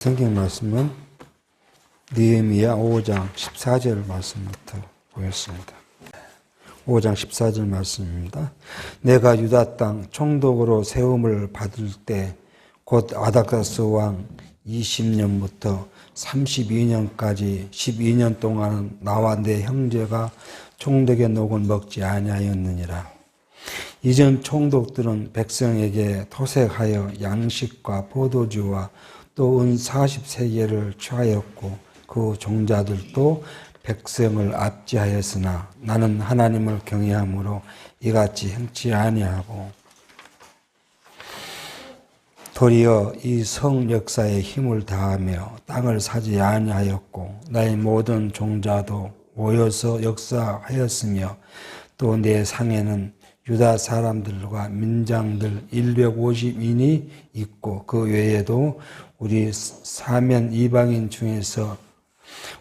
성경 말씀은 느헤미야 5장 14절 말씀부터 보겠습니다. 5장 14절 말씀입니다. 내가 유다 땅 총독으로 세움을 받을 때 곧 아닥사스 왕 20년부터 32년까지 12년 동안은 나와 내 형제가 총독의 녹을 먹지 아니하였느니라. 이전 총독들은 백성에게 토색하여 양식과 포도주와 또 은 40세겔을 취하였고 그 종자들도 백성을 압제하였으나 나는 하나님을 경외함으로 이같이 행치 아니하고 도리어 이 성 역사에 힘을 다하며 땅을 사지 아니하였고 나의 모든 종자도 모여서 역사하였으며 또 내 상에는 유다 사람들과 민장들 150인이 있고 그 외에도 우리 사면 이방인 중에서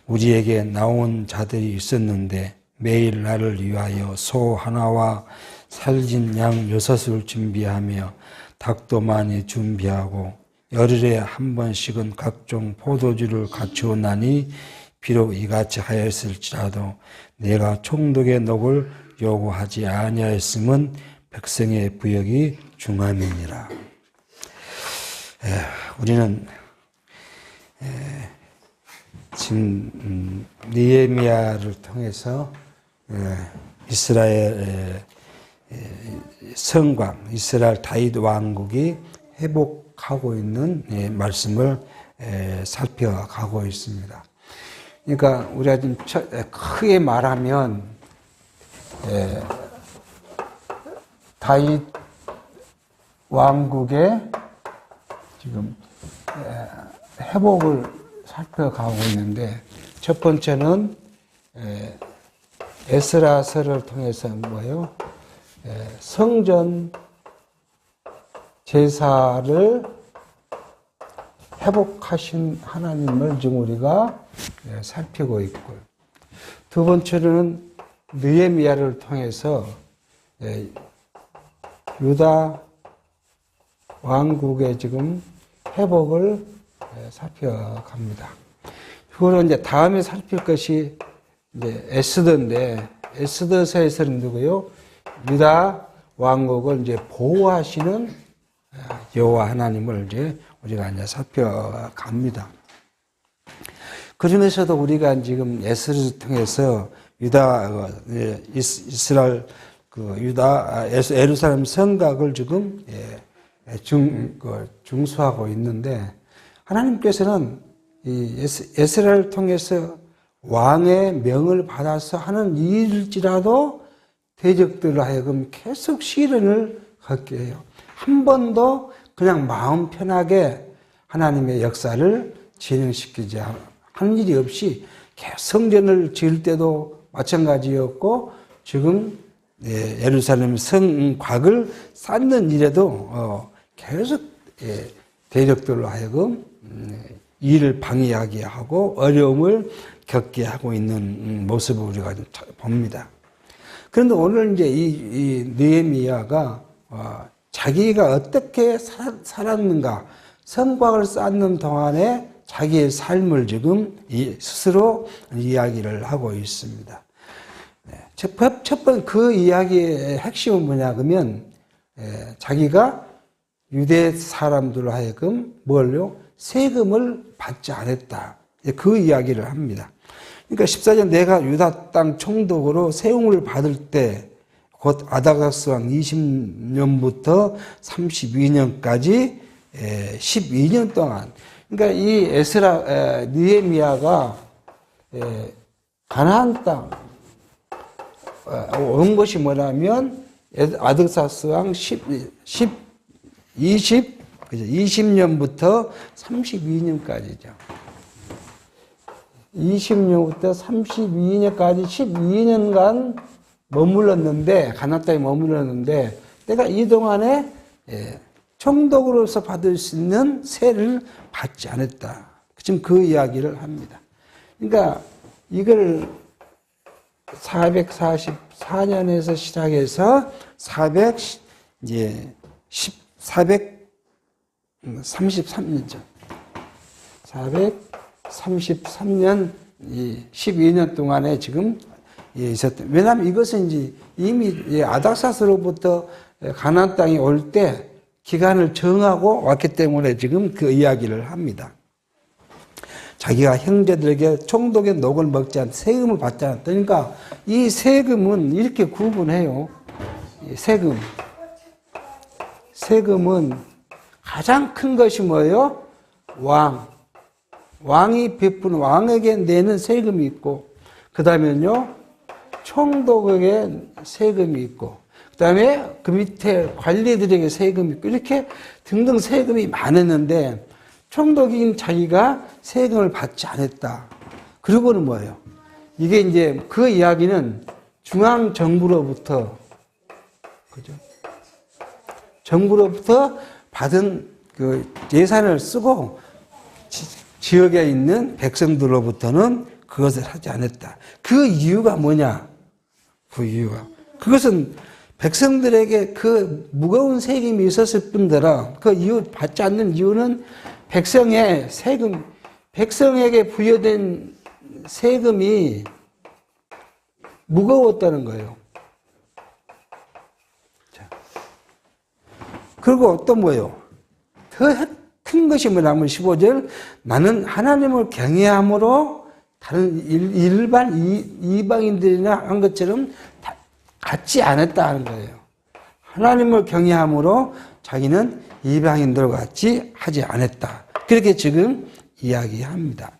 우리에게 나온 자들이 있었는데 매일 나를 위하여 소 하나와 살진 양 6을 준비하며 닭도 많이 준비하고 열흘에 한 번씩은 각종 포도주를 갖추었나니 비록 이같이 하였을지라도 내가 총독의 녹을 요구하지 아니하였음은 백성의 부역이 중함이니라. 우리는 지금 느헤미야를 통해서 이스라엘 성곽, 이스라엘 다윗 왕국이 회복하고 있는 말씀을 살펴가고 있습니다. 그러니까 우리가 좀 크게 말하면 다윗 왕국의 지금 회복을 살펴가고 있는데 첫 번째는 에스라서를 통해서 뭐예요? 성전 제사를 회복하신 하나님을 지금 우리가 살피고 있고요. 두 번째는 느헤미야를 통해서 유다 왕국의 지금 회복을 살펴갑니다. 그거는 이제 다음에 살필 것이 이제 에스더인데 에스더서에서는 누구요? 유다 왕국을 이제 보호하시는 여호와 하나님을 이제 우리가 이제 살펴갑니다. 그러면서도 우리가 지금 에스더를 통해서 유다 이스라엘 유다 예루살렘 성곽을 지금 중수하고 있는데 하나님께서는 이 에스라를 통해서 왕의 명을 받아서 하는 일일지라도 대적들로 하여금 계속 시련을 갖게 해요. 한 번도 그냥 마음 편하게 하나님의 역사를 진행시키지 한 일이 없이 성전을 지을 때도 마찬가지였고 지금 예루살렘 성곽을 쌓는 일에도 계속 대적들로 하여금 일을 방해하게 하고 어려움을 겪게 하고 있는 모습을 우리가 봅니다. 그런데 오늘 이제 이 느헤미야가 자기가 어떻게 살았는가, 성곽을 쌓는 동안에 자기의 삶을 지금 스스로 이야기를 하고 있습니다. 첫 번째 그 이야기의 핵심은 뭐냐 그러면 자기가 유대 사람들로 하여금 뭘요? 세금을 받지 않았다. 그 이야기를 합니다. 그러니까 14절 내가 유다 땅 총독으로 세움을 받을 때 곧 아닥사스 왕 20년부터 32년까지 12년 동안 그러니까 이 느헤미야가 가나안 땅 온 것이 뭐냐면 아닥사스 왕 20년부터 32년까지죠. 20년부터 32년까지 12년간 머물렀는데 가나안 땅에 머물렀는데 내가 이 동안에 총독으로서 받을 수 있는 세를 받지 않았다. 지금 그 이야기를 합니다. 그러니까 이걸 444년에서 시작해서 433년 전 433년, 12년 동안에 지금 있었던. 왜냐하면 이것은 이제 이미 아닥사스로부터 가나안 땅에 올 때 기간을 정하고 왔기 때문에 지금 그 이야기를 합니다. 자기가 형제들에게 총독의 녹을 먹지 않, 세금을 받지 않았다. 그러니까 이 세금은 이렇게 구분해요. 세금은 가장 큰 것이 뭐예요? 왕이 베푸는, 왕에게 내는 세금이 있고, 그 다음에는요, 총독에게 세금이 있고, 그 다음에 그 밑에 관리들에게 세금이 있고, 이렇게 등등 세금이 많았는데, 총독인 자기가 세금을 받지 않았다. 그리고는 뭐예요? 이게 이제 그 이야기는 중앙정부로부터, 그죠? 정부로부터 받은 그 예산을 쓰고 지역에 있는 백성들로부터는 그것을 하지 않았다. 그 이유가 뭐냐? 그 이유가. 그것은 백성들에게 그 무거운 세금이 있었을 뿐더러 그 이유 받지 않는 이유는 백성의 세금, 백성에게 부여된 세금이 무거웠다는 거예요. 자. 그리고 또 뭐예요? 더 큰 것이 뭐냐면 15절, 나는 하나님을 경외함으로 다른 일반 이방인들이나 한 것처럼 갖지 않았다 하는 거예요. 하나님을 경외함으로 자기는 이방인들과 같이 하지 않았다. 그렇게 지금 이야기합니다.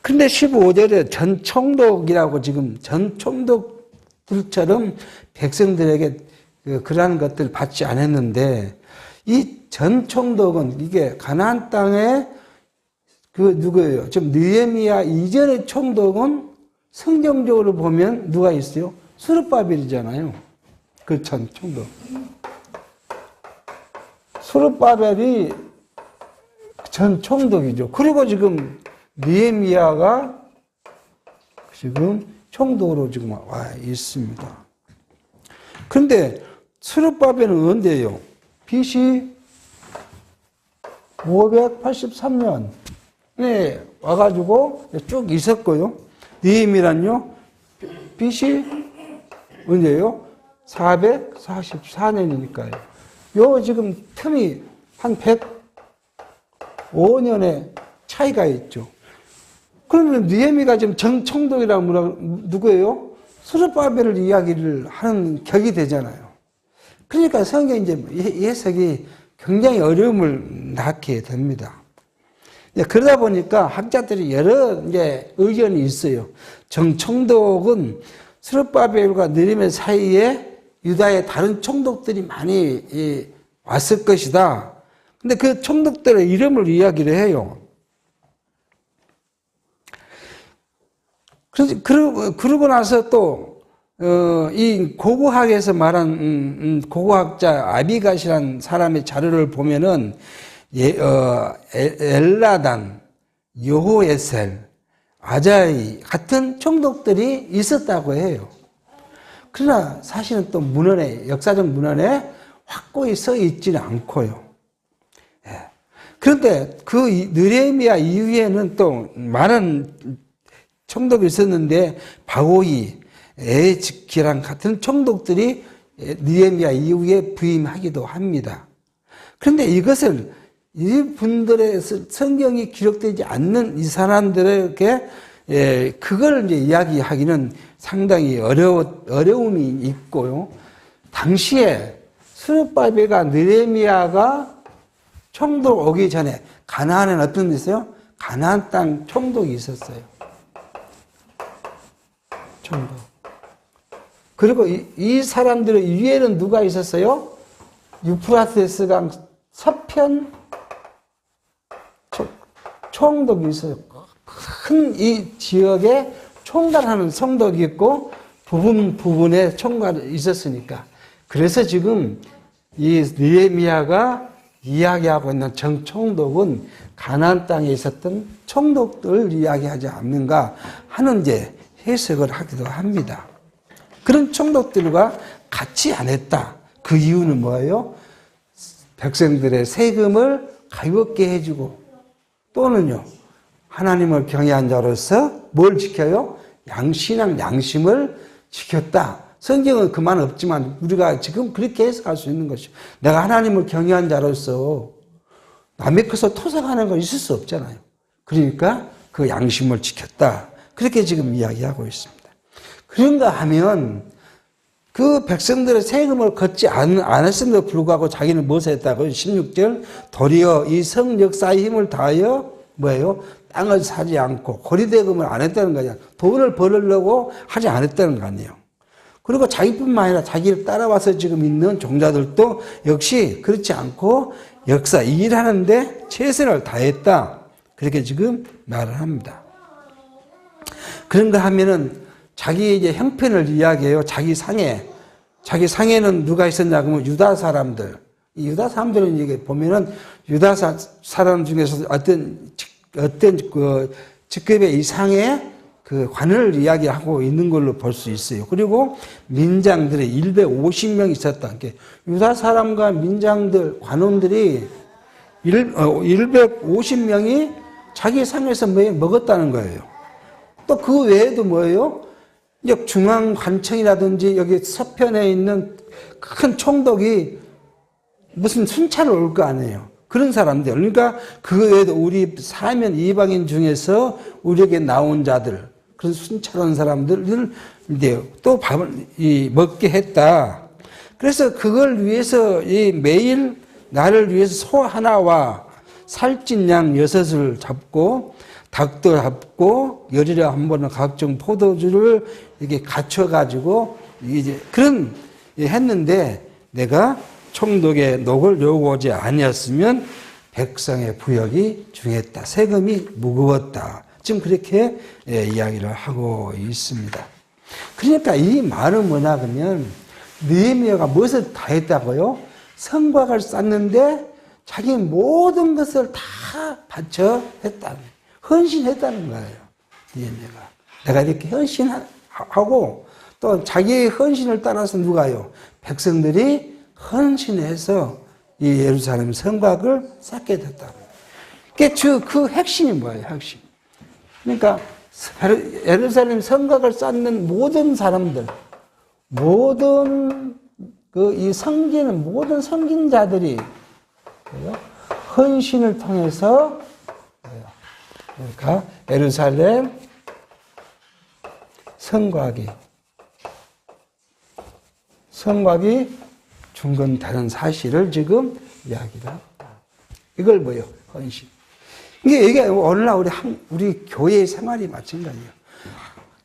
그런데 15절에 전 총독이라고 지금 전 총독들처럼 백성들에게 그러한 것들을 받지 않았는데, 이 전 총독은 이게 가나안 땅에 그 누구예요? 지금 느헤미야 이전의 총독은 성경적으로 보면 누가 있어요? 스룹바벨이잖아요. 그 전 총독. 스룹바벨이 전 총독이죠. 그리고 지금 느헤미야가 지금 총독으로 지금 와 있습니다. 그런데 스룹바벨은 언제예요? BC 583년에 와가지고 쭉 있었고요. 느헤미야는요, BC 언제예요? 444년이니까요. 요 지금 틈이 한 105년의 차이가 있죠. 그러면 느헤미야가 지금 전 총독이라면 누구예요? 스룹바벨을 이야기를 하는 격이 되잖아요. 그러니까 성경 이제 해석이 굉장히 어려움을 낳게 됩니다. 그러다 보니까 학자들이 여러 이제 의견이 있어요. 정총독은 스룹바벨과 느헤미야 사이에 유다의 다른 총독들이 많이 왔을 것이다. 근데 그 총독들의 이름을 이야기를 해요. 그러고 나서 또 이 고고학에서 말한 고고학자 아비갓이라는 사람의 자료를 보면은 엘라단, 여호에셀, 아자이 같은 총독들이 있었다고 해요. 그러나 사실은 또 문헌에, 역사적 문헌에 확고히 써 있지는 않고요. 그런데 그 느헤미야 이후에는 또 많은 총독이 있었는데 바고이, 에즈키랑 같은 총독들이 느헤미야 이후에 부임하기도 합니다. 그런데 이것을 이분들의 성경이 기록되지 않는 이 사람들에게 그걸 이제 이야기하기는 상당히 어려움이 있고요. 당시에 스룹바벨과 느헤미야가 총독 오기 전에 가나안에는 어떤 데 있어요? 가나안 땅 총독이 있었어요. 총독. 그리고 이 사람들의 위에는 누가 있었어요? 유프라테스강 서편 총독이 있어요. 큰 이 지역에 총괄하는 총독이 있고 부분에 총괄이 있었으니까. 그래서 지금 이 느헤미야가 이야기하고 있는 정총독은 가나안 땅에 있었던 총독들을 이야기하지 않는가 하는 이제 해석을 하기도 합니다. 그런 총독들과 같이 안 했다. 그 이유는 뭐예요? 백성들의 세금을 가볍게 해주고 또는요 하나님을 경외한 자로서 뭘 지켜요? 신앙 양심을 지켰다. 성경은 그만 없지만 우리가 지금 그렇게 해석할 수 있는 것이죠. 내가 하나님을 경외한 자로서 남의 것을 토색하는 건 있을 수 없잖아요. 그러니까 그 양심을 지켰다. 그렇게 지금 이야기하고 있습니다. 그런가 하면 그 백성들의 세금을 걷지 않았음에도 불구하고 자기는 무엇을 했다고? 16절 도리어 이 성 역사의 힘을 다하여 뭐예요? 땅을 사지 않고 거리대금을 안 했다는 거냐. 돈을 벌으려고 하지 않았다는 거 아니에요. 그리고 자기뿐만 아니라 자기를 따라와서 지금 있는 종자들도 역시 그렇지 않고 역사 일하는데 최선을 다했다. 그렇게 지금 말을 합니다. 그런가 하면은 자기 이제 형편을 이야기해요. 자기 상에는 누가 있었냐 그러면 유다 사람들. 이 유다 사람들은 이게 보면은 유다 사람 중에서 어떤 그 직급의 이상의 그 관을 이야기하고 있는 걸로 볼 수 있어요. 그리고 민장들이 150명 있었다. 유다 사람과 민장들, 관원들이 150명이 자기 상에서 먹었다는 거예요. 또 그 외에도 뭐예요? 중앙관청이라든지 여기 서편에 있는 큰 총독이 무슨 순찰을 올 거 아니에요. 그런 사람들. 그러니까 그 외에도 우리 사면 이방인 중에서 우리에게 나온 자들, 그런 순찰 온 사람들을 또 밥을 먹게 했다. 그래서 그걸 위해서 매일 나를 위해서 소 하나와 살찐 양 6을 잡고 닭도 잡고 열흘에 한 번은 각종 포도주를 이렇게 갖춰가지고 이제 그런 했는데 내가 총독의 녹을 요구하지 아니었으면 백성의 부역이 중했다. 세금이 무거웠다. 지금 그렇게 이야기를 하고 있습니다. 그러니까 이 말은 뭐냐 그러면 느헤미야가 무엇을 다 했다고요? 성곽을 쌓는데 자기 모든 것을 다 바쳐 했다. 헌신했다는 거예요. 느헤미야가. 내가 이렇게 헌신하고 또 자기의 헌신을 따라서 누가요? 백성들이 헌신해서 이 예루살렘 성곽을 쌓게 됐다. 그 핵심이 뭐예요? 핵심. 그러니까 예루살렘 성곽을 쌓는 모든 사람들, 모든 이 섬기는 모든 섬긴자들이 헌신을 통해서 그러니까 예루살렘 성곽이 중건다는 사실을 지금 이야기를 합니다. 이걸 뭐예요? 헌신. 이게 오늘날 우리 교회의 생활이 마찬가지예요.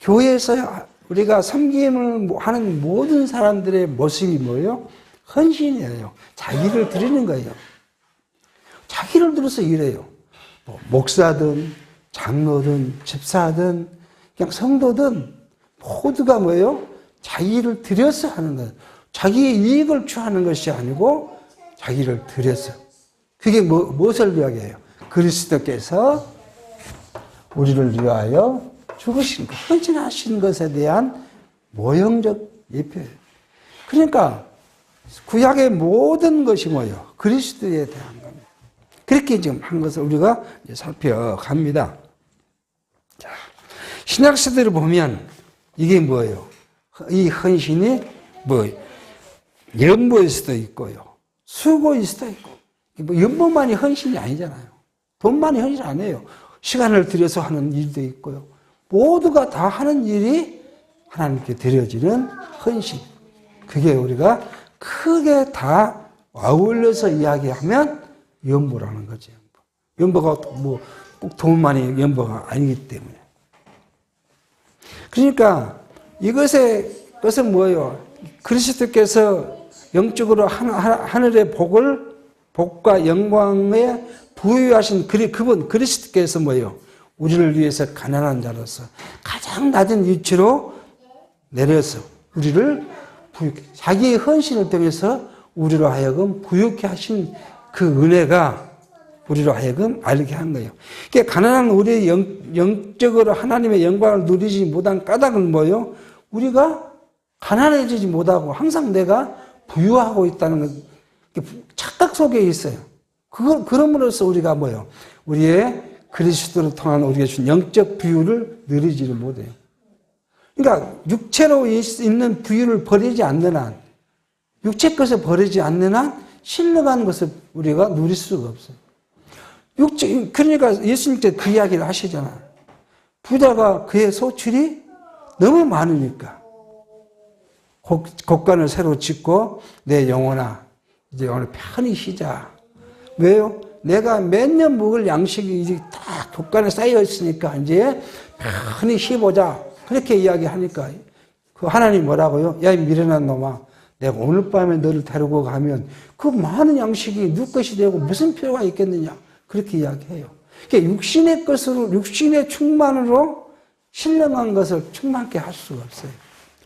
교회에서 우리가 섬김을 하는 모든 사람들의 모습이 뭐예요? 헌신이에요. 자기를 드리는 거예요. 자기를 들어서 일해요. 목사든 장로든 집사든 그냥 성도든 모두가 뭐예요? 자기를 들여서 하는 거예요. 자기의 이익을 취하는 것이 아니고 자기를 들여서. 그게 무엇을 이야기해요? 그리스도께서 우리를 위하여 죽으신 것, 헌신하신 것에 대한 모형적 예표예요. 그러니까 구약의 모든 것이 뭐예요? 그리스도에 대한 겁니다. 그렇게 지금 한 것을 우리가 이제 살펴갑니다. 자, 신약시대를 보면 이게 뭐예요? 이 헌신이 연보일 수도 있고요. 수고일 수도 있고. 연보만이 헌신이 아니잖아요. 돈만이 헌신 안 해요. 시간을 들여서 하는 일도 있고요. 모두가 다 하는 일이 하나님께 드려지는 헌신. 그게 우리가 크게 다 아울러서 이야기하면 연보라는 거죠. 연보가 꼭 돈만이 연보가 아니기 때문에. 그러니까 것은 뭐예요? 그리스도께서 영적으로 하늘의 복과 영광에 부유하신 그분 그리스도께서 뭐예요? 우리를 위해서 가난한 자로서 가장 낮은 위치로 내려서 우리를 자기의 헌신을 통해서 우리로 하여금 부유케 하신 그 은혜가 우리로 하여금 알게 한 거예요. 그러니까 가난한 우리의 영적으로 하나님의 영광을 누리지 못한 까닭은 뭐예요? 우리가 가난해지지 못하고 항상 내가 부유하고 있다는 착각 속에 있어요. 그럼으로써 우리가 뭐예요? 우리의 그리스도를 통한 우리가 준 영적 부유를 누리지를 못해요. 그러니까 육체로 있는 부유를 버리지 않는 한, 육체 것을 버리지 않는 한 신령한 것을 우리가 누릴 수가 없어요. 그러니까 예수님께서 그 이야기를 하시잖아. 부자가 그의 소출이 너무 많으니까 곡간을 새로 짓고 내 영혼아 이제 오늘 편히 쉬자. 왜요? 내가 몇 년 먹을 양식이 이제 다 곡간에 쌓여 있으니까 이제 편히 쉬보자. 그렇게 이야기하니까 그 하나님 뭐라고요? 야, 이 미련한 놈아, 내가 오늘 밤에 너를 데리고 가면 그 많은 양식이 누구 것이 되고 무슨 필요가 있겠느냐? 그렇게 이야기해요. 그러니까 육신의 충만으로 신령한 것을 충만케 할 수가 없어요.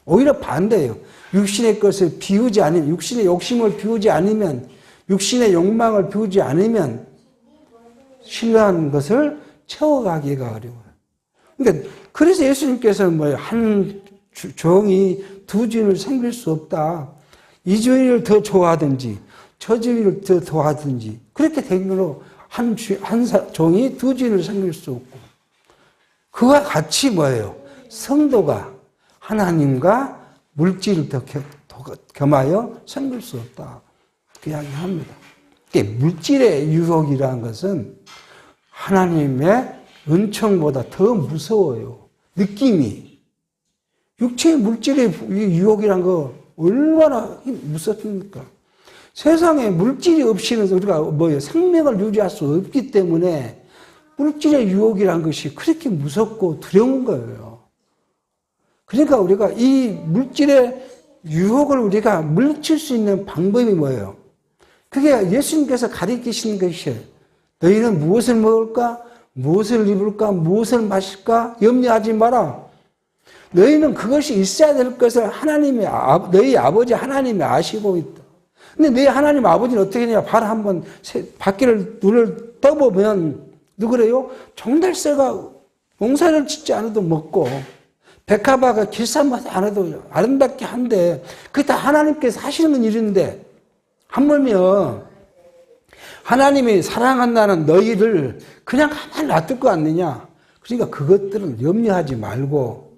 오히려 반대예요. 육신의 것을 비우지 않으면, 육신의 욕심을 비우지 않으면, 육신의 욕망을 비우지 않으면 신령한 것을 채워가기가 어려워요. 그러니까 그래서 예수님께서는 뭐예요? 한 종이 두 주인을 섬길 수 없다. 이 주인을 더 좋아하든지 저 주인을 더 좋아하든지 그렇게 된 걸로 한 종이 두 주인을 섬길 수 없고, 그와 같이 뭐예요? 성도가 하나님과 물질을 더 겸하여 섬길 수 없다. 그 이야기를 합니다. 물질의 유혹이라는 것은 하나님의 은총보다 더 무서워요. 느낌이. 육체의 물질의 유혹이란 거 얼마나 무섭습니까? 세상에 물질이 없이는 우리가 뭐예요? 생명을 유지할 수 없기 때문에 물질의 유혹이란 것이 그렇게 무섭고 두려운 거예요. 그러니까 우리가 이 물질의 유혹을 우리가 물리칠 수 있는 방법이 뭐예요? 그게 예수님께서 가르치시는 것이에요. 너희는 무엇을 먹을까? 무엇을 입을까? 무엇을 마실까? 염려하지 마라. 너희는 그것이 있어야 될 것을 너희 아버지 하나님이 아시고 있다. 근데 너희 하나님 아버지는 어떻게 하냐? 바로 한번 밖에를 눈을 떠보면 누구래요? 종달새가 농사를 짓지 않아도 먹고 백합화가 길쌈마다 안 해도 아름답게 한데 그게 다 하나님께서 하시는 일인데, 하물며 하나님이 사랑한다는 너희를 그냥 가만히 놔둘 거 아니냐? 그러니까 그것들은 염려하지 말고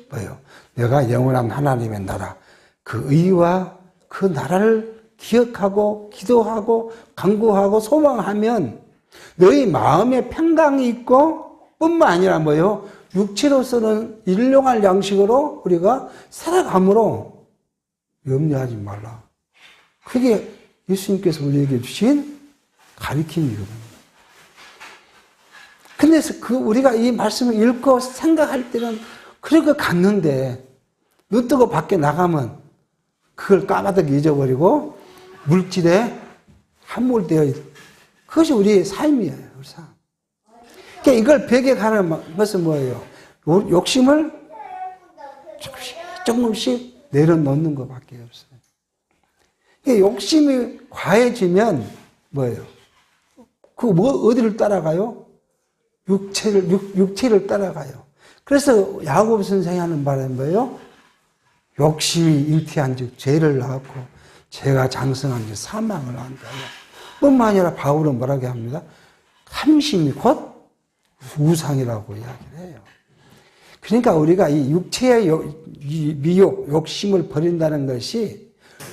뭐예요? 내가 영원한 하나님의 나라, 그 의와 그 나라를 기억하고 기도하고 간구하고 소망하면 너희 마음에 평강이 있고 뿐만 아니라 뭐예요? 육체로서는 일용할 양식으로 우리가 살아감으로 염려하지 말라. 그게 예수님께서 우리에게 주신 가르침이거든요. 근데 우리가 이 말씀을 읽고 생각할 때는 그렇게 갔는데 눈 뜨고 밖에 나가면 그걸 까마득 잊어버리고 물질에 함몰되어 있는 그것이 우리의 삶이에요. 우리 삶. 그러니까 이걸 배격하는 것은 뭐예요? 욕심을 조금씩 내려놓는 것밖에 없어요. 그러니까 욕심이 과해지면 뭐예요? 어디를 따라가요? 육체를 따라가요. 그래서 야고보 선생이 하는 말은 뭐예요? 욕심이 잉태한 즉 죄를 낳았고 죄가 장성한 즉 사망을 한다. 뿐만 아니라 바울은 뭐라고 합니다? 탐심이 곧 우상이라고 이야기를 해요. 그러니까 우리가 이 육체의 미욕, 욕심을 버린다는 것이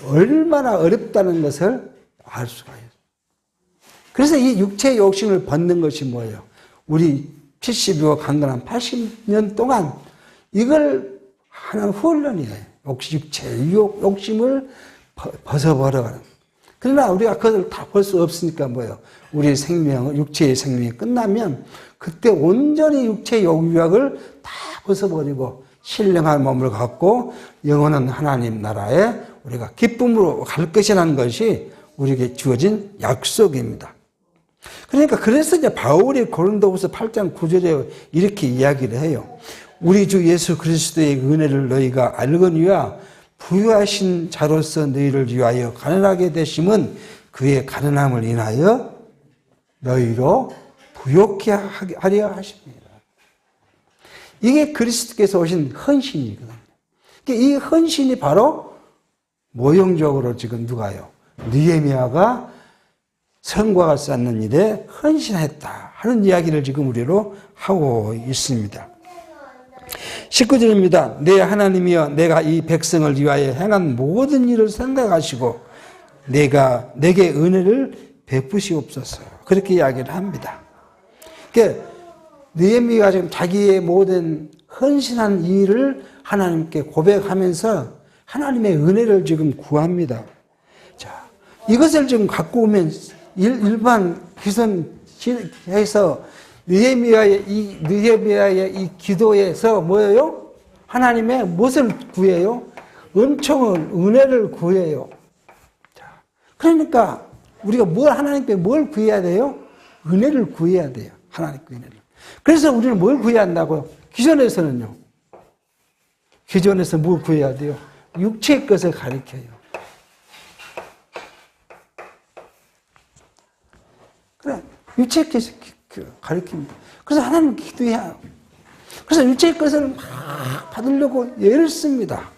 얼마나 어렵다는 것을 알 수가 있어요. 그래서 이 육체의 욕심을 벗는 것이 뭐예요? 우리 70여 강건한 80년 동안 이걸 하는 훈련이에요. 육체의 욕심을 벗어버려가는. 그러나 우리가 그걸 다 볼 수 없으니까 뭐예요? 우리 육체의 생명이 끝나면 그때 온전히 육체의 유혹을 다 벗어버리고 신령한 몸을 갖고 영원한 하나님 나라에 우리가 기쁨으로 갈 것이라는 것이 우리에게 주어진 약속입니다. 그러니까 그래서 이제 바울이 고린도후서 8장 9절에 이렇게 이야기를 해요. 우리 주 예수 그리스도의 은혜를 너희가 알거니와 부유하신 자로서 너희를 위하여 가난하게 되심은 그의 가난함을 인하여 너희로 부욕케 하려 하십니다. 이게 그리스도께서 오신 헌신이거든요. 이 헌신이 바로 모형적으로 지금 누가요? 느헤미야가 성곽을 쌓는 일에 헌신했다 하는 이야기를 지금 우리로 하고 있습니다. 19절입니다. 내 하나님이여 내가 이 백성을 위하여 행한 모든 일을 생각하시고 내게 은혜를 베푸시옵소서. 그렇게 이야기를 합니다. 그러니까 느헤미야가 지금 자기의 모든 헌신한 일을 하나님께 고백하면서 하나님의 은혜를 지금 구합니다. 자, 이것을 지금 갖고 오면 일반 기성해서 느헤미야의 이 기도에서 뭐예요? 하나님의 무엇을 구해요? 엄청난 은혜를 구해요. 자, 그러니까 우리가 하나님께 뭘 구해야 돼요? 은혜를 구해야 돼요. 하나님께 은혜를. 그래서 우리는 뭘 구해야 한다고요? 기존에서는요. 기존에서 뭘 구해야 돼요? 육체의 것을 가리켜요. 그래, 육체의 것을 가리킵니다. 그래서 하나님 기도해요. 그래서 육체의 것을 막 받으려고 애를 씁니다.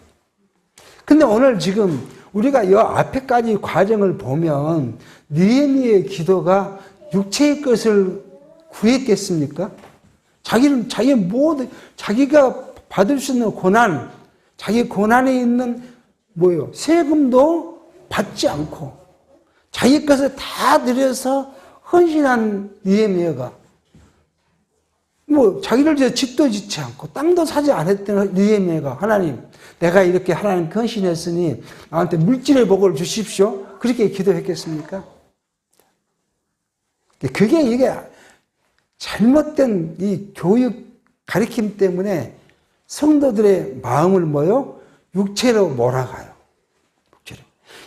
근데 오늘 지금 우리가 이 앞에까지 과정을 보면 느헤미야의 기도가 육체의 것을 구했겠습니까? 자기가 받을 수 있는 고난, 자기 고난에 있는 세금도 받지 않고 자기 것을 다 들여서 헌신한 느헤미야가 자기를 위해 집도 짓지 않고 땅도 사지 않았던 느헤미야가 하나님, 내가 이렇게 하나님께 헌신했으니 나한테 물질의 복을 주십시오. 그렇게 기도했겠습니까? 이게 잘못된 이 교육 가르침 때문에 성도들의 마음을 육체로 몰아가요. 육체로.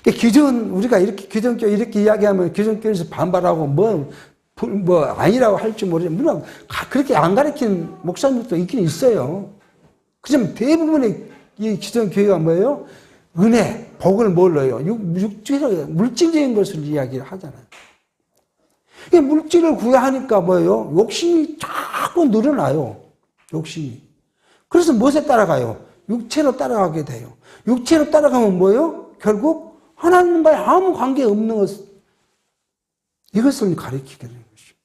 기존, 우리가 이렇게 기존교 이렇게 이야기하면 기존교에서 반발하고 아니라고 할지 모르지만, 물론 그렇게 안 가르치는 목사님도 있긴 있어요. 그지만 대부분의 이 기존교회가 은혜, 복을 뭘로요? 물질적인 것을 이야기를 하잖아요. 이 물질을 구하니까 욕심이 자꾸 늘어나요. 욕심이. 그래서 무엇에 따라가요? 육체로 따라가게 돼요. 육체로 따라가면 결국 하나님과의 아무 관계 없는 것, 이것을 가리키게 되는 것이죠.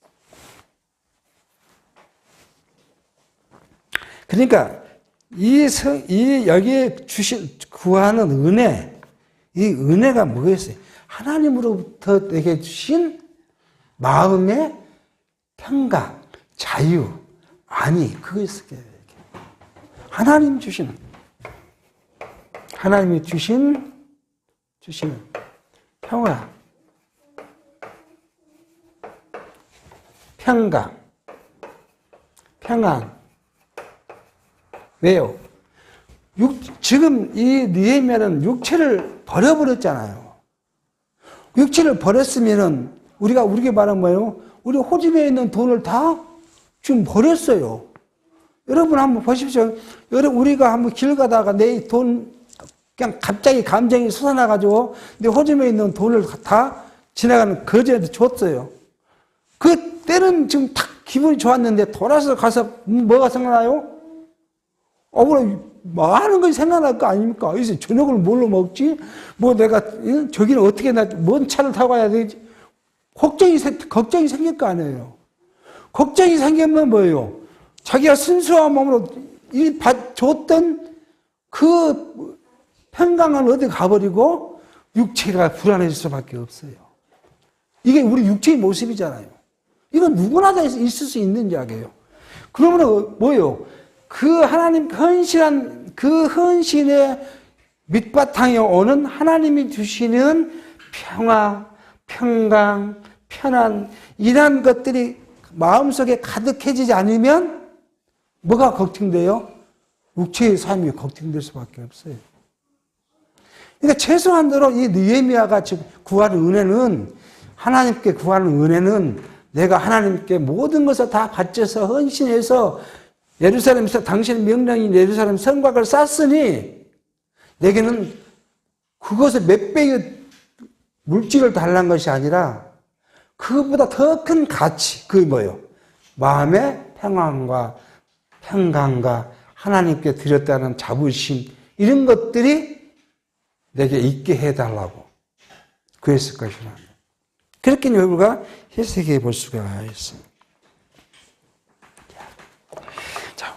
그러니까 여기에 구하는 은혜, 이 은혜가 뭐겠어요? 하나님으로부터 내게 주신 마음의 평강, 자유, 그것을 하나님이 주신 평화, 평강, 평안. 왜요? 지금 이 느헤미야는 육체를 버려버렸잖아요. 육체를 버렸으면은 우리가 말하면 우리 호집에 있는 돈을 다 지금 버렸어요. 여러분 한번 보십시오. 우리가 한번 길 가다가 내 돈 그냥 갑자기 감정이 솟아나가지고 내 호집에 있는 돈을 다 지나가는 거지한테 줬어요. 그 때는 지금 탁 기분이 좋았는데 돌아서 가서 뭐가 생각나요? 많은 것이 생각날 거 아닙니까? 이제 저녁을 뭘로 먹지? 내가 저기는 어떻게 뭔 차를 타고 가야 되지? 걱정이 생길 거 아니에요. 걱정이 생기면 뭐예요? 자기가 순수한 몸으로 줬던 그 평강은 어디 가버리고 육체가 불안해질 수밖에 없어요. 이게 우리 육체의 모습이잖아요. 이건 누구나 다 있을 수 있는 이야기예요. 그러면 뭐예요? 그 하나님 헌신한 그 헌신의 밑바탕에 오는 하나님이 주시는 평화, 평강, 편안, 이런 것들이 마음속에 가득해지지 않으면 뭐가 걱정돼요? 육체의 삶이 걱정될 수밖에 없어요. 그러니까 최소한 대로 이 느헤미야가 지금 구하는 은혜는, 하나님께 구하는 은혜는 내가 하나님께 모든 것을 다 바쳐서 헌신해서 예루살렘에서 당신의 명령인 예루살렘 성곽을 쌓았으니 내게는 그것을 몇 배의 물질을 달라는 것이 아니라 그것보다 더 큰 가치, 그게 뭐예요? 마음의 평안과 평강과 하나님께 드렸다는 자부심, 이런 것들이 내게 있게 해달라고 그랬을 것이라. 그렇게 우리가 해석해 볼 수가 있습니다. 자,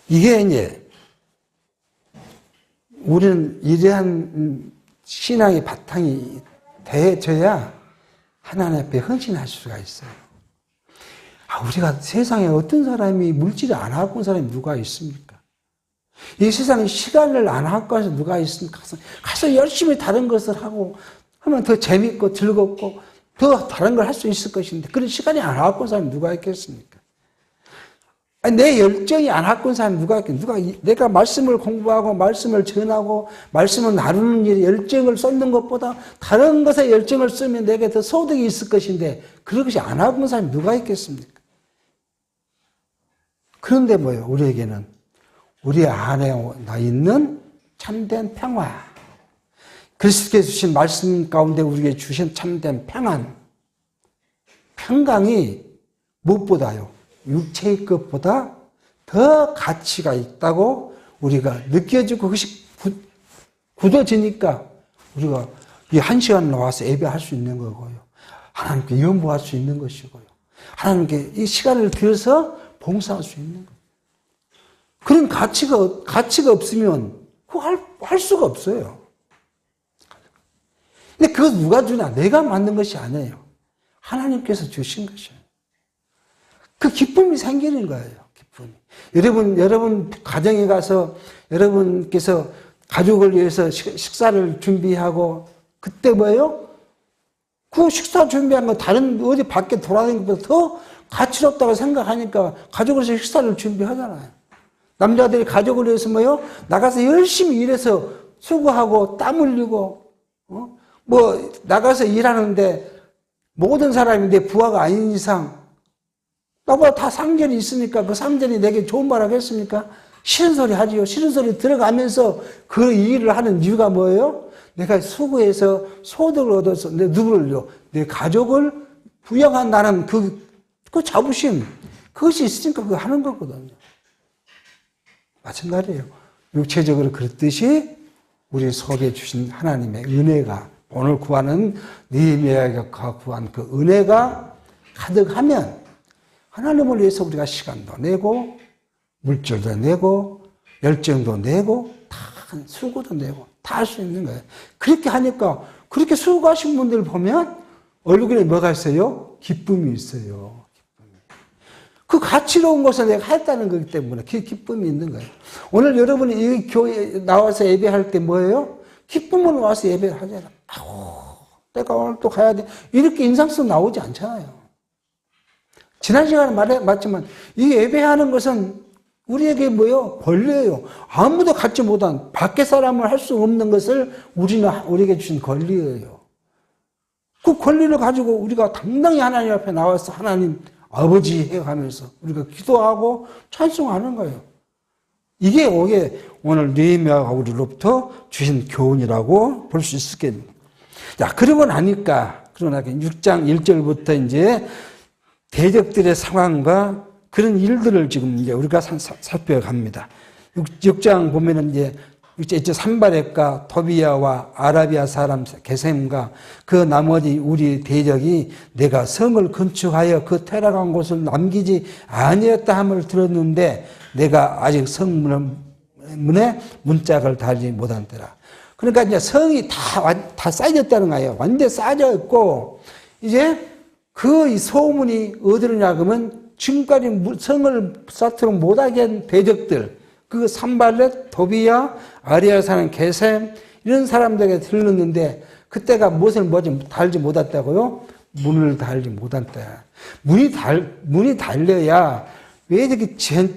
이게 이제 우리는 이러한 신앙의 바탕이 되어져야 하나님 앞에 헌신할 수가 있어요. 우리가 세상에 어떤 사람이 물질을 안 갖고 온 사람이 누가 있습니까? 이 세상에 시간을 안 갖고 와서 누가 있습니까? 가서 열심히 다른 것을 하고 하면 더 재밌고 즐겁고 더 다른 걸 할 수 있을 것인데 그런 시간이 안 갖고 온 사람이 누가 있겠습니까? 내 열정이 안 갖고 온 사람이 누가 있겠습니까? 내가 말씀을 공부하고 말씀을 전하고 말씀을 나누는 일에 열정을 쏟는 것보다 다른 것에 열정을 쓰면 내게 더 소득이 있을 것인데 그런 것이 안 하고 온 사람이 누가 있겠습니까? 그런데 뭐예요? 우리에게는 우리 안에 나 있는 참된 평화, 그리스도께서 주신 말씀 가운데 우리에게 주신 참된 평강이 무엇보다요? 육체의 것보다 더 가치가 있다고 우리가 느껴지고 그것이 굳어지니까 우리가 이 한 시간 나와서 예배할 수 있는 거고요. 하나님께 연보할 수 있는 것이고요. 하나님께 이 시간을 들여서 봉사할 수 있는 거예요. 그런 가치가 없으면 그거 할 수가 없어요. 근데 그거 누가 주냐? 내가 만든 것이 아니에요. 하나님께서 주신 것이에요. 그 기쁨이 생기는 거예요. 기쁨이. 여러분 가정에 가서 여러분께서 가족을 위해서 식사를 준비하고 그때 뭐예요? 그 식사 준비한 거 다른 어디 밖에 돌아다니는 것보다 더 가치롭다고 생각하니까 가족으로서 식사를 준비하잖아요. 남자들이 가족을 위해서 뭐요? 나가서 열심히 일해서 수고하고 땀 흘리고 나가서 일하는데 모든 사람이 내 부하가 아닌 이상 나보다 다 상전이 있으니까 그 상전이 내게 좋은 말 하겠습니까? 싫은 소리 하지요. 싫은 소리 들어가면서 그 일을 하는 이유가 뭐예요? 내가 수고해서 소득을 얻어서 누구를요? 내 가족을 부양한다는 그 자부심, 그것이 있으니까 그거 하는 거거든요. 마찬가지예요. 육체적으로 그렇듯이 우리 속에 주신 하나님의 은혜가 오늘 구하는 느헤미야가 구한 그 은혜가 가득하면 하나님을 위해서 우리가 시간도 내고 물질도 내고 열정도 내고 다 수고도 내고 다 할 수 있는 거예요. 그렇게 하니까 그렇게 수고하신 분들 보면 얼굴에 뭐가 있어요? 기쁨이 있어요. 그 가치로운 것을 내가 했다는 거기 때문에 그 기쁨이 있는 거예요. 오늘 여러분이 이 교회에 나와서 예배할 때 뭐예요? 기쁨으로 와서 예배를 하잖아요. 내가 오늘 또 가야 돼. 이렇게 인상성 나오지 않잖아요. 지난 시간에 맞지만 이 예배하는 것은 우리에게 뭐예요? 권리예요. 아무도 갖지 못한 밖에 사람은 할 수 없는 것을 우리에게 주신 권리예요. 그 권리를 가지고 우리가 당당히 하나님 앞에 나와서 하나님 아버지 해가면서 우리가 기도하고 찬송하는 거예요. 이게 오늘 느헤미야가 우리로부터 주신 교훈이라고 볼 수 있겠습니다. 자, 그러고 나니까 6장 1절부터 이제 대적들의 상황과 그런 일들을 지금 이제 우리가 살펴갑니다. 6장 보면은 이제 산발렛과 토비야와 아라비아 사람 게셈과 그 나머지 우리 대적이 내가 성을 건축하여 그 퇴락한 곳을 남기지 아니었다 함을 들었는데 내가 아직 성문에 문짝을 달지 못한 때라. 그러니까 이제 성이 다 쌓여졌다는 거예요. 완전 쌓여 있고 이제 그 소문이 어디로냐 그러면 지금까지 성을 쌓도록 못하게 한 대적들, 그 산발렛, 도비야, 아리아 사는 게셈 이런 사람들에게 들렸는데 그때가 무엇을 달지 못했다고요? 문을 달지 못했다. 문이 달려야 왜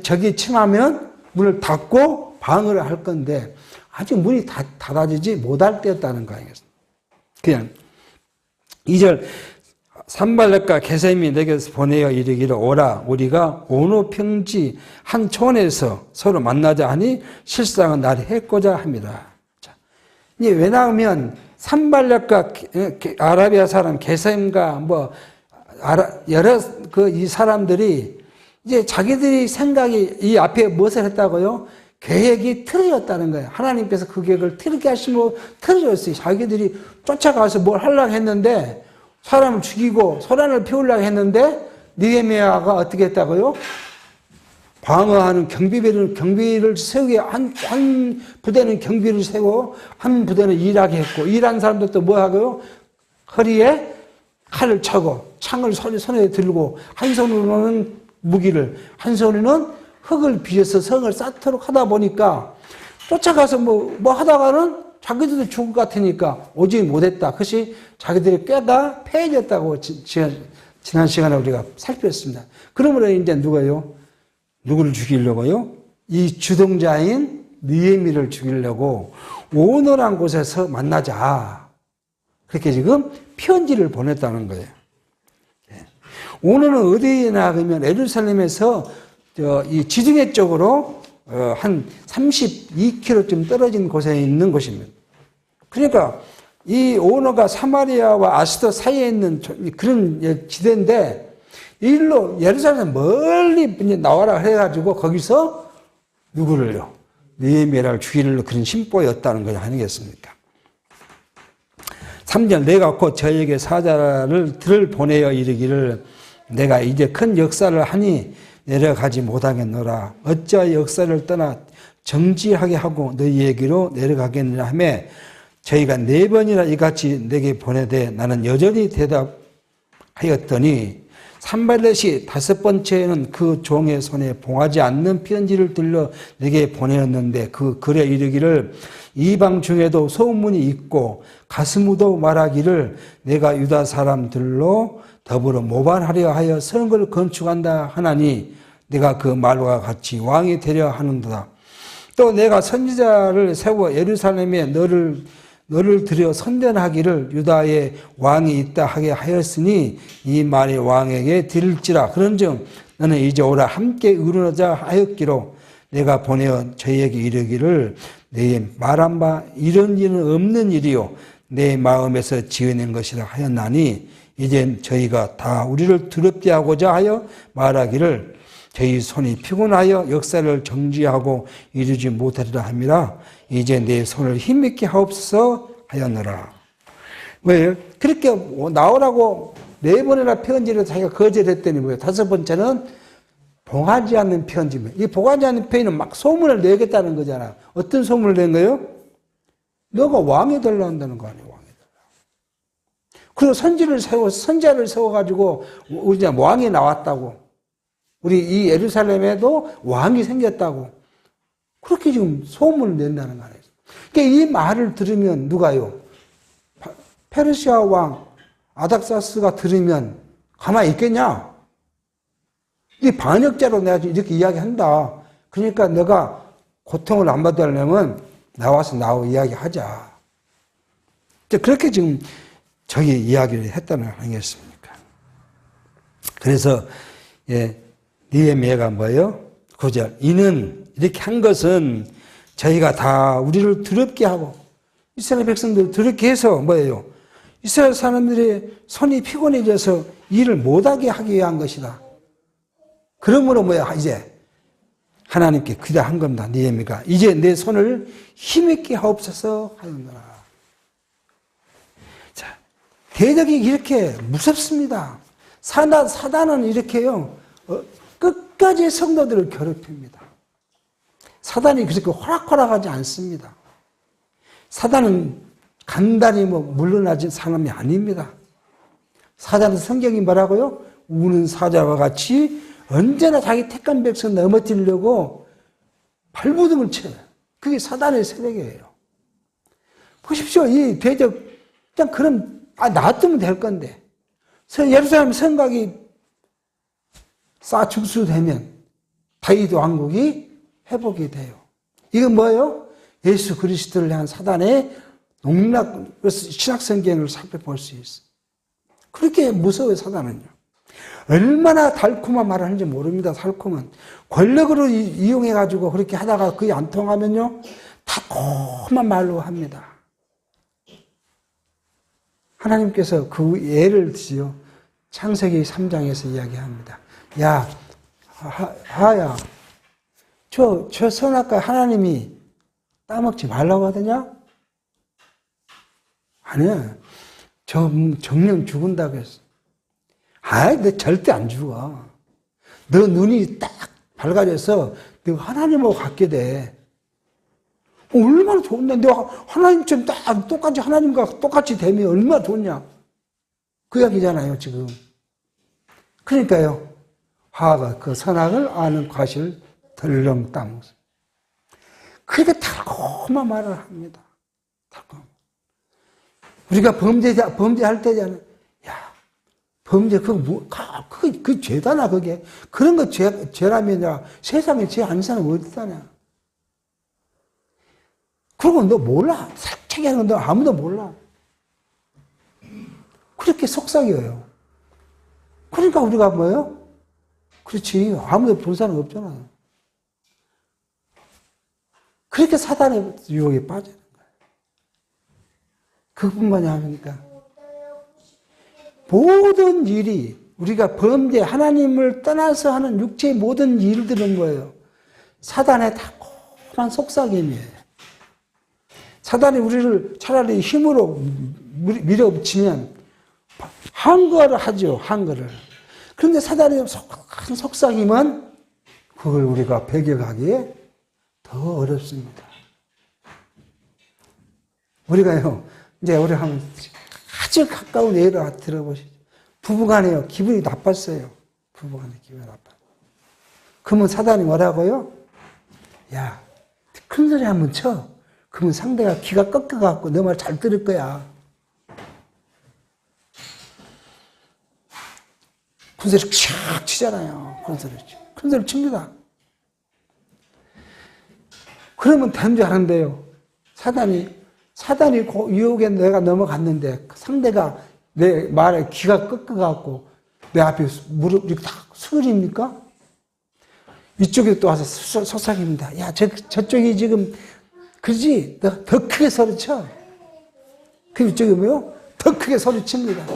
적이 침하면 문을 닫고 방어를 할 건데 아직 문이 닫아지지 못할 때였다는 거예요. 그냥 2절 산발렛과 게셈이 내게서 보내어 이르기를 오라 우리가 어느 평지 한 촌에서 서로 만나자 하니 실상은 나를 해코자 합니다. 자, 왜냐하면 산발렛과 아라비아 사람 게셈과 여러 이 사람들이 이제 자기들이 생각이 이 앞에 무엇을 했다고요? 계획이 틀어졌다는 거예요. 하나님께서 그 계획을 틀게 하시고 틀어졌어요. 자기들이 쫓아가서 뭘 하려고 했는데 사람을 죽이고 소란을 피우려고 했는데 느헤미야가 어떻게 했다고요? 방어하는 경비를 세우게 한 부대는 경비를 세우고 한 부대는 일하게 했고 일한 사람들도 뭐 하고요? 허리에 칼을 차고 창을 손에 들고 한 손으로는 무기를 한 손으로는 흙을 비워서 성을 쌓도록 하다 보니까 쫓아가서 뭐 하다가는 자기들도 죽을 것 같으니까 오지 못했다. 그것이 자기들의 꾀가 패해졌다고 지난 시간에 우리가 살폈습니다. 그러므로 이제 누구를 죽이려고요? 이 주동자인 느헤미를 죽이려고 오노란 곳에서 만나자. 그렇게 지금 편지를 보냈다는 거예요. 오노는 어디나 그러면 예루살렘에서 이 지중해 쪽으로 한 32km쯤 떨어진 곳에 있는 곳입니다. 그러니까 이 오노가 사마리아와 아스도 사이에 있는 그런 지대인데 일로 예루살렘 멀리 나와라 해가지고 거기서 누구를요? 느헤미야를 죽이려 그런 심보였다는 거 아니겠습니까? 3절 내가 곧 저에게 사자를 보내어 이르기를 내가 이제 큰 역사를 하니 내려가지 못하겠노라. 어찌하여 역사를 떠나 정지하게 하고 너희에게로 내려가겠느냐 하며 저희가 4번이나 이같이 내게 보내되 나는 여전히 대답하였더니 산발렛이 5번째는 그 종의 손에 봉하지 않는 편지를 들려 내게 보내었는데 그 글에 이르기를 이방 중에도 소문이 있고 가스무도 말하기를 내가 유다 사람들로 더불어 모반하려 하여 성을 건축한다 하나니 내가 그 말과 같이 왕이 되려 하는도다. 또 내가 선지자를 세워 예루살렘에 너를 들여 선전하기를 유다에 왕이 있다 하게 하였으니 이 말이 왕에게 들을지라. 그런즉 너는 이제 오라 함께 의논하자 하였기로 내가 보내어 저희에게 이르기를 내 말한 바 이런 일은 없는 일이요 내 마음에서 지어낸 것이라 하였나니 이제 저희가 다 우리를 두렵게 하고자 하여 말하기를 저희 손이 피곤하여 역사를 정지하고 이루지 못하리라 함이라. 이제 내 손을 힘있게 하옵소서 하였노라. 왜요? 그렇게 나오라고 4번이나 편지를 자기가 거절했더니 뭐예요? 5번째는 봉하지 않는 편지면 이 봉하지 않는 편지는 막 소문을 내겠다는 거잖아. 어떤 소문을 낸 거예요? 너가 왕이 되려 한다는 거 아니에요? 왕이 되려. 그리고 선자를 세워가지고 우리 왕이 나왔다고. 우리 이 예루살렘에도 왕이 생겼다고. 그렇게 지금 소문을 낸다는 거 아니에요? 그러니까 이 말을 들으면 누가요? 페르시아 왕 아닥사스가 들으면 가만히 있겠냐? 이 반역자로 내가 이렇게 이야기한다. 그러니까 너가 고통을 안 받으려면 나와서 나하고 이야기하자. 그렇게 지금 저기 이야기를 했다는 거 아니겠습니까? 그래서 느헤미야가 뭐예요? 9절 이는 이렇게 한 것은 저희가 다 우리를 두렵게 하고 이스라엘 백성들 두렵게 해서 뭐예요? 이스라엘 사람들의 손이 피곤해져서 일을 못하게 하기 위한 것이다. 그러므로 뭐야? 이제 하나님께 기도한 겁니다. 느헤미야가 이제 내 손을 힘있게 하옵소서 하였노라. 자, 대적이 이렇게 무섭습니다. 사단은 이렇게요. 끝까지 성도들을 괴롭힙니다. 사단이 그렇게 호락호락하지 않습니다. 사단은 간단히 물러나진 사람이 아닙니다. 사단은 성경이 뭐라고요? 우는 사자와 같이 언제나 자기 택한 백성 넘어뜨리려고 발부둥을 쳐요. 그게 사단의 세력이에요. 보십시오. 이 대적, 그냥 그럼, 놔두면 될 건데. 예루살렘 성곽이 축수되면 다윗 왕국이 회복이 돼요. 이건 뭐예요? 예수 그리스도를 향한 사단의 농락, 신약성경을 살펴볼 수 있어요. 그렇게 무서워요, 사단은요. 얼마나 달콤한 말을 하는지 모릅니다, 달콤한. 권력으로 이용해가지고 그렇게 하다가 그게 안 통하면요, 달콤한 말로 합니다. 하나님께서 그 예를 드시요, 창세기 3장에서 이야기합니다. 야, 하야, 저 선악과 하나님이 따먹지 말라고 하더냐? 아니야. 정령 죽은다고 했어. 내 절대 안 죽어. 너 눈이 딱 밝아져서 너 하나님하고 갖게 돼. 얼마나 좋은데? 내가 하나님처럼 딱 똑같이 하나님과 똑같이 되면 얼마나 좋냐? 그 이야기잖아요, 지금. 그러니까요, 화가 그 선악을 아는 과실 덜렁 따먹어. 그렇게 달콤한 말을 합니다. 달콤. 우리가 범죄할 때잖아요. 야, 범죄, 그 죄다나, 그게. 그런 거 죄라면, 세상에 죄 아닌 사람이 어디다냐. 그리고 너 몰라. 살짝 하는 건 너 아무도 몰라. 그렇게 속삭여요. 그러니까 우리가 뭐예요? 그렇지. 아무도 본 사람 없잖아요. 그렇게 사단의 유혹에 빠지는 거예요. 그뿐만이 아니니까. 모든 일이 우리가 범죄, 하나님을 떠나서 하는 육체의 모든 일들은 뭐예요? 사단의 달콤한 속삭임이에요. 사단이 우리를 차라리 힘으로 밀어붙이면 한거를 하죠, 한거를. 그런데 사단의 속삭임은 그걸 우리가 배격하기에 더 어렵습니다. 우리가요, 이제 우리 한번 아주 가까운 예를 들어보시죠. 부부간에요, 기분이 나빴어요. 부부간에 기분이 나빴어요. 그러면 사단이 뭐라고요? 야, 큰 소리 한번 쳐. 그러면 상대가 귀가 꺾여갖고 너 말 잘 들을 거야. 큰 소리 촥 치잖아요. 큰 소리 칩니다. 그러면 되는 줄 아는데요. 사단이 유혹에 내가 넘어갔는데 상대가 내 말에 귀가 꺾여갖고 내 앞에 무릎 이렇게 딱 수그립니까? 이쪽에 또 와서 속삭입니다. 야, 저쪽이 지금 그러지? 더 크게 소리쳐. 그럼 이쪽이 뭐요? 더 크게 소리칩니다.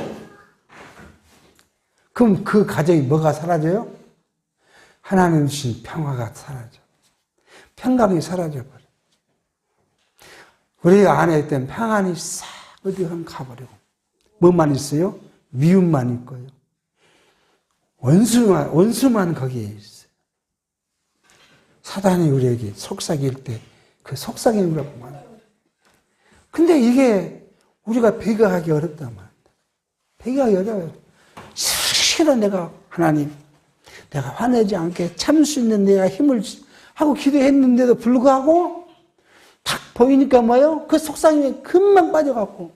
그럼 그 가정이 뭐가 사라져요? 하나님 주신 평화가 사라져. 평강이 사라져버려. 우리 안에 있던 평안이 싹 어디 가버리고. 뭐만 있어요? 미움만 있고요. 원수만 거기에 있어요. 사단이 우리에게 속삭일 때 그 속삭이는 것만. 근데 이게 우리가 배격하기 어렵단 말이야. 배격하기 어려워요. 실은 내가 하나님, 내가 화내지 않게 참을 수 있는 내가 힘을 하고 기도했는데도 불구하고 딱 보이니까 뭐예요? 그 속삭임에 금방 빠져갖고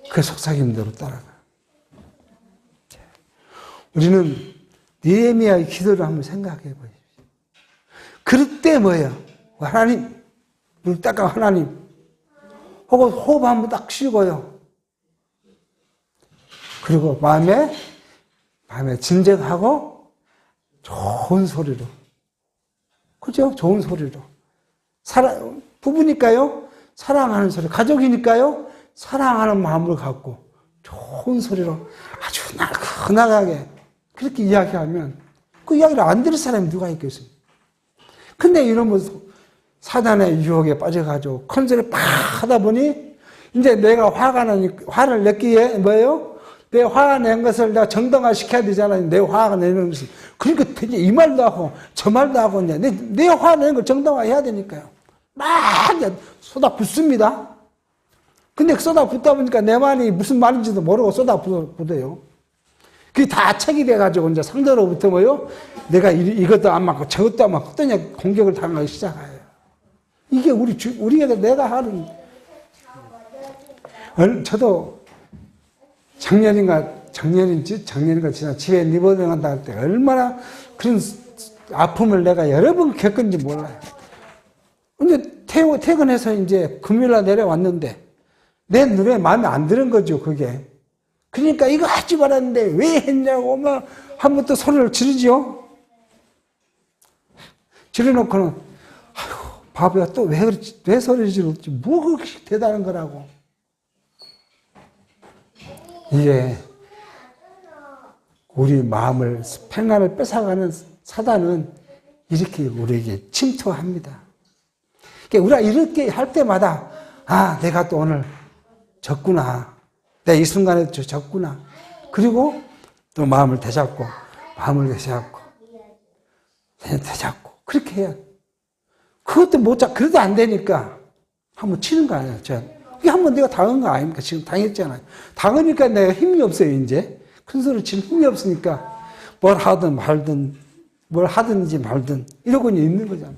그 속삭임대로 따라가. 우리는 느헤미야의 기도를 한번 생각해 보십시오. 그럴 때 뭐예요? 하나님, 눈 닦아 하나님. 하고 호흡 한번 딱 쉬고요. 그리고 마음에 진정하고 좋은 소리로. 그죠? 좋은 소리로. 부부니까요. 사랑하는 소리. 가족이니까요. 사랑하는 마음을 갖고 좋은 소리로 아주 나긋나하게 그렇게 이야기하면 그 이야기를 안 들을 사람이 누가 있겠어요? 근데 이러면서 사단의 유혹에 빠져가지고 큰 소리 팍 하다 보니 이제 내가 화를 냈기에 뭐예요? 내 화가 낸 것을 내가 정당화 시켜야 되잖아요. 내 화가 내는 것을. 그러니까 되게 이 말도 하고 저 말도 하고 이제 내 화 내는 걸 정당화 해야 되니까요. 막 이제 쏟아붓습니다. 근데 쏟아붓다 보니까 내 말이 무슨 말인지도 모르고 쏟아붓어요. 그게 다 책이 돼가지고 이제 상대로부터 뭐요? 내가 이것도 안 맞고 저것도 안 맞고 어떠냐 공격을 당하기 시작해요. 이게 우리가 내가 하는. 저도 작년인가 지난 집에 리버링한다 할 때 얼마나 그런 아픔을 내가 여러 번 겪은지 몰라요. 근데 퇴근해서 이제 금요일날 내려왔는데 내 눈에 마음에 안 드는 거죠, 그게. 그러니까 이거 하지 말았는데 왜 했냐고 막 한 번 또 소리를 지르죠. 지르놓고는 아이고 바보야 또 왜 소리를 지르지? 뭐 그렇게 대단한 거라고. 이게 우리 마음을 평안을 뺏어가는 사단은 이렇게 우리에게 침투합니다. 그러니까 우리가 이렇게 할 때마다 아 내가 또 오늘 졌구나. 내가 이 순간에 졌구나. 그리고 또 마음을 되잡고, 그렇게 해야 돼. 그것도 못 그래도 안 되니까 한번 치는 거 아니에요, 이게 한번 내가 당한 거 아닙니까? 지금 당했잖아요. 당하니까 내가 힘이 없어요, 이제. 큰 소리 치는 힘이 없으니까 뭘 하든 말든, 뭘 하든지 말든 이러고 있는 거잖아요.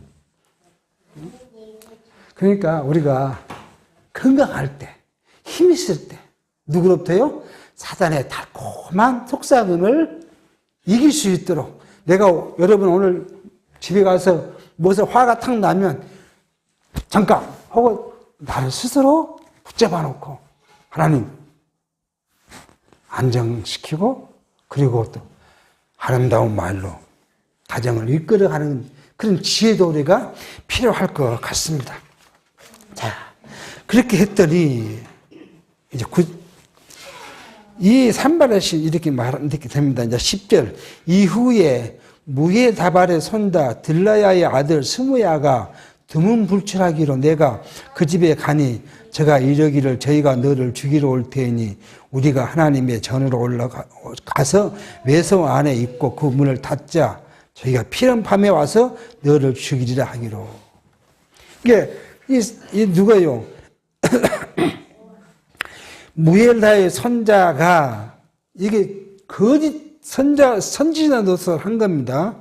그러니까 우리가 건강할 때, 힘 있을 때, 누구로부터요? 사단의 달콤한 속삭임을 이길 수 있도록 내가 여러분 오늘 집에 가서 무엇에 화가 탁 나면 잠깐 하고 나를 스스로 붙잡아 놓고 하나님 안정시키고 그리고 또 아름다운 말로 가정을 이끌어가는 그런 지혜도 우리가 필요할 것 같습니다. 자, 그렇게 했더니 이제 이 산발렛이 이렇게 됩니다. 이제 10절. 이후에 무헤다발의 손자 들라야의 아들 스무야가 두문불출하기로 내가 그 집에 가니 저가 이르기를 저희가 너를 죽이러 올 테니 우리가 하나님의 전으로 올라가서 외성 안에 있고 그 문을 닫자. 저희가 피른 밤에 와서 너를 죽이리라 하기로. 이게 누가요? 무헬다의 손자가 이게 거짓 선지자 노릇을 한 겁니다.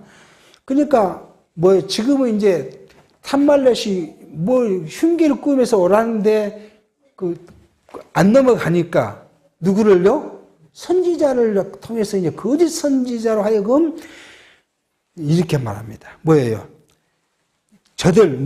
그러니까 지금은 이제 산발렛이 흉기를 꾸면서 오라는데 안 넘어가니까 누구를요? 선지자를 통해서 이제 거짓 선지자로 하여금 이렇게 말합니다. 뭐예요? 저들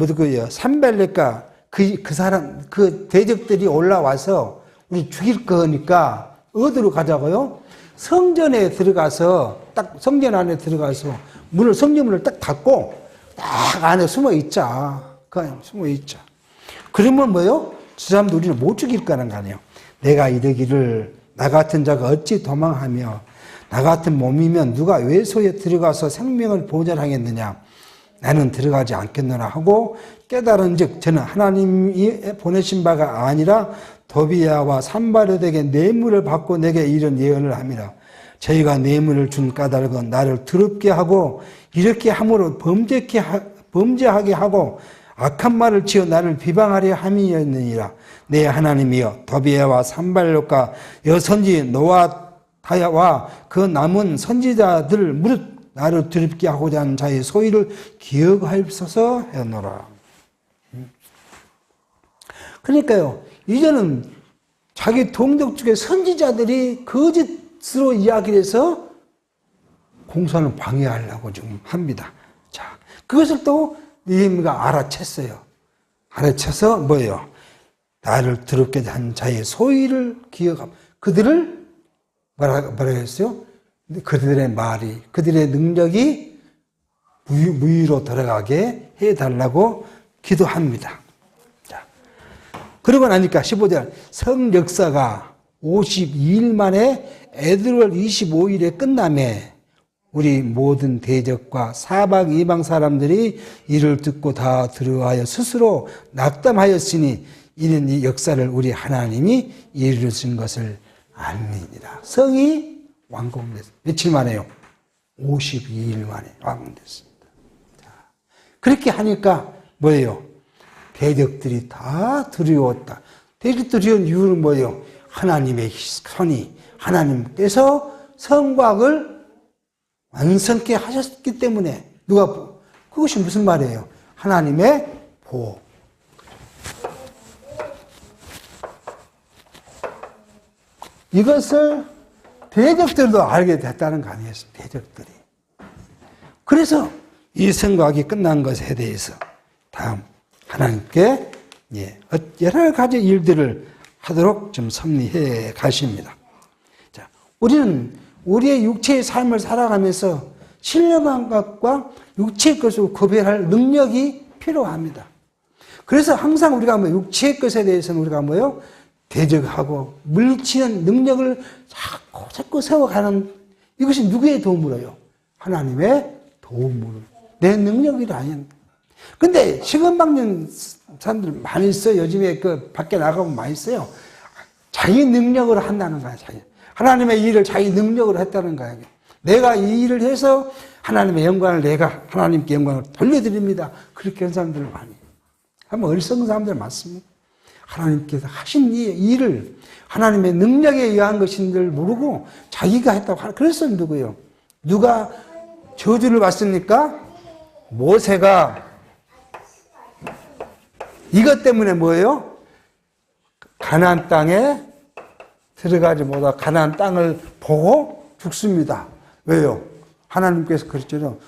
산발렛과 그 사람 그 대적들이 올라와서 우리 죽일 거니까 어디로 가자고요? 성전에 들어가서 딱 성전 안에 들어가서 성전문을 딱 닫고 딱 안에 숨어 있자. 그 안에 숨어 있자. 그러면 뭐요? 저 사람도 우리는 못 죽일 거라는 거 아니에요. 내가 이르기를 나 같은 자가 어찌 도망하며 나 같은 몸이면 누가 외소에 들어가서 생명을 보존하겠느냐. 나는 들어가지 않겠노라 하고 깨달은 즉 저는 하나님이 보내신 바가 아니라 도비야와 산발렛에게 뇌물을 받고 내게 이런 예언을 함이라. 저희가 뇌물을 준 까닭은 나를 더럽게 하고 이렇게 함으로 범죄하게 하고 악한 말을 지어 나를 비방하려 함이었느니라. 내 하나님이여 도비야와 산발렛과 여선지 노아다야와 그 남은 선지자들 무릇 나를 더럽게 하고자 하는 자의 소위를 기억하옵소서 하였노라. 그러니까요, 이제는 자기 동족 중에 선지자들이 거짓으로 이야기를 해서 공산을 방해하려고 지금 합니다. 자, 그것을 또 느헤미야가 알아챘어요. 알아채서 뭐예요? 나를 더럽게 한 자의 소위를 기억하고 그들을 뭐라고 했어요? 그들의 말이, 그들의 능력이 무위로 들어가게 해달라고 기도합니다. 자, 그러고 나니까 15절 성 역사가 52일 만에 애들월 25일에 끝남에 우리 모든 대적과 사방 이방 사람들이 이를 듣고 다 들어하여 스스로 낙담하였으니 이는 이 역사를 우리 하나님이 이루신 것을 압니다라. 성이 완공됐습니다. 며칠 만에요? 52일 만에 완공됐습니다. 자, 그렇게 하니까 뭐예요? 대적들이 다 두려웠다. 대적들이 두려운 이유는 뭐예요? 하나님의 손이 하나님께서 성곽을 완성케 하셨기 때문에 그것이 무슨 말이에요? 하나님의 보호. 이것을 대적들도 알게 됐다는 거 아니겠습니까? 대적들이. 그래서 이 성곽이 끝난 것에 대해서 다음 하나님께 여러 가지 일들을 하도록 좀 섭리해 가십니다. 자, 우리는 우리의 육체의 삶을 살아가면서 신령한 것과 육체의 것을 구별할 능력이 필요합니다. 그래서 항상 우리가 육체의 것에 대해서는 우리가 대적하고 물리치는 능력을 자꾸 세워가는 이것이 누구의 도움으로요? 하나님의 도움으로. 내 능력이 아닙니다. 근데 시건방진 사람들 많이 있어요. 요즘에 밖에 나가면 많이 있어요. 자기 능력으로 한다는 거야. 하나님의 일을 자기 능력으로 했다는 거야. 내가 이 일을 해서 하나님의 영광을 내가 하나님께 영광을 돌려드립니다. 그렇게 한 사람들 많이. 한번 어리석은 사람들 많습니다. 하나님께서 하신 이 일을 하나님의 능력에 의한 것인 줄 모르고 자기가 했다고. 그래서 누구예요? 누가 저주를 받습니까? 모세가 이것 때문에 뭐예요? 가나안 땅에 들어가지 못하고 가나안 땅을 보고 죽습니다. 왜요? 하나님께서 그랬잖아요.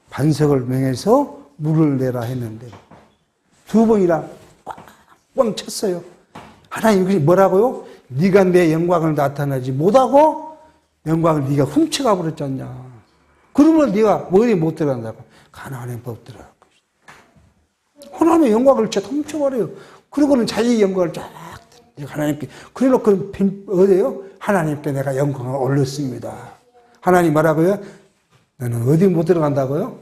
반석을 명해서 물을 내라 했는데 두 번이나 꽝꽝 쳤어요. 하나님 뭐라고요? 네가 내 영광을 나타내지 못하고 영광을 네가 훔쳐가 버렸잖냐. 그러면 네가 어디 못 들어간다고? 가나안에 못 들어갈 것이다. 하나님의 영광을 진짜 훔쳐버려요. 그러고는 자기 영광을 쫙 하나님께 그래놓고 어디요? 하나님께 내가 영광을 올렸습니다. 하나님 뭐라고요? 너는 어디 못 들어간다고요?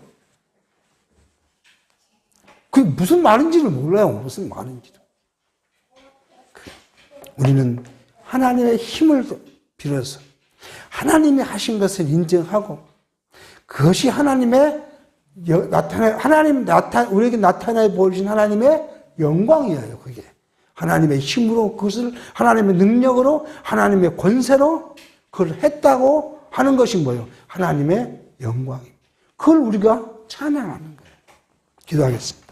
그게 무슨 말인지를 몰라요. 무슨 말인지를. 우리는 하나님의 힘을 빌어서 하나님이 하신 것을 인정하고 그것이 하나님의 우리에게 나타내 보이신 하나님의 영광이에요. 그게 하나님의 힘으로 그것을 하나님의 능력으로 하나님의 권세로 그걸 했다고 하는 것이 뭐예요? 하나님의 영광입니다. 그걸 우리가 찬양하는 거예요. 기도하겠습니다.